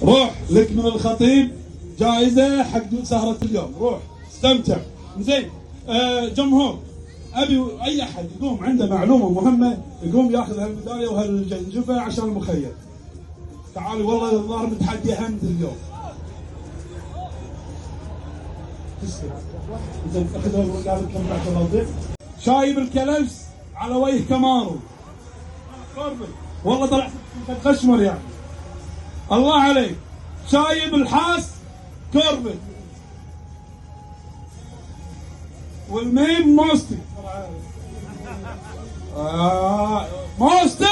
روح لك من الخطيب جائزة حق سهرة اليوم، روح استمتع. زين جمهور، ابي اي احد يقوم عنده معلومة مهمة يقوم ياخذ هالميدالية وهالجنجفة عشان المخيم. تعالي والله الظاهر متحدي حمد اليوم. زين اخذها قال كم بعد الوظيف. شايب الكلبس على وجه كمارو. والله طلع خشمر يعني. الله عليك. شايب الحاس كوربت. والميم موستي. موستي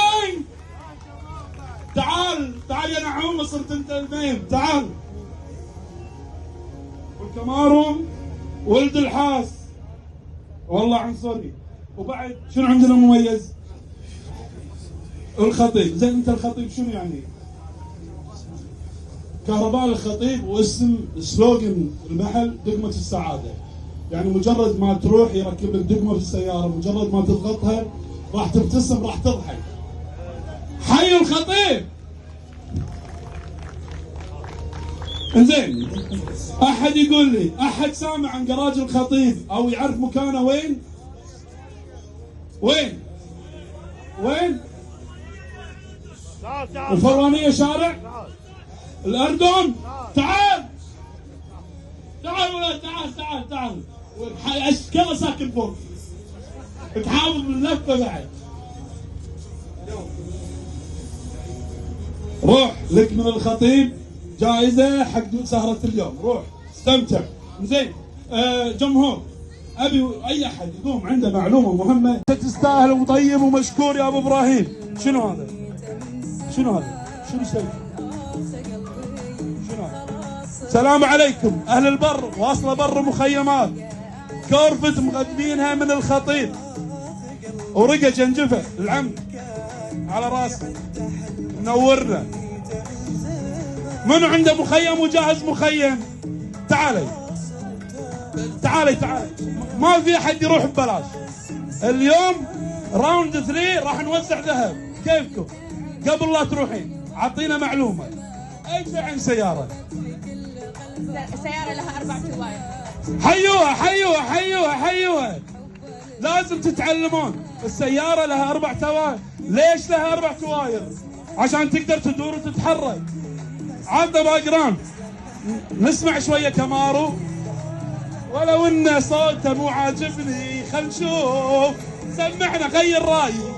تعال تعال يا نعوم، صرت انت الميم، تعال. والكمارو ولد الحاس والله عنصري. وبعد شنو عندنا مميز؟ الخطيب. زين انت الخطيب شنو يعني؟ كهرباء الخطيب، واسم سلوغن المحل دقمة السعادة. يعني مجرد ما تروح يركب لك دقمة في السيارة، مجرد ما تضغطها راح تبتسم راح تضحك. حي الخطيب. انزين احد يقول لي، احد سامع عن جراج الخطيب او يعرف مكانه وين؟ وين؟ وين؟ الفرانية شارع؟ الأردن؟ تعال تعال ولا تعال تعال تعال. اشكاله ساكن فوق. تحاول باللفة بعد. روح لك من الخطيب جائزة حق سهرة اليوم، روح استمتع. زين جمهور، ابي اي احد يقوم عنده معلومة مهمة. تستاهل وطيب ومشكور يا ابو ابراهيم. شنو هذا؟ شنو هذا؟ شنو سوي؟ شنو هذا؟ السلام عليكم اهل البر، واصله بر مخيمات كورفت مقدمينها من الخطيب، ورقه جنجفه العم على راسه منورنا. من عنده مخيم وجاهز مخيم؟ تعالي تعالي تعالي، ما في احد يروح ببلاش. اليوم راوند 3 راح نوزع ذهب، كيفكم؟ قبل لا تروحين اعطينا معلومه، اي عن سياره؟ السيارة لها 4 تواير. حيوها حيوها حيوها حيوها، لازم تتعلمون. السيارة لها 4 تواير. ليش لها 4 تواير؟ عشان تقدر تدور وتتحرك. عطنا باقران نسمع شوية كمارو، ولو ان صوته مو عاجبني. خل نشوف، سمعنا غير رايي.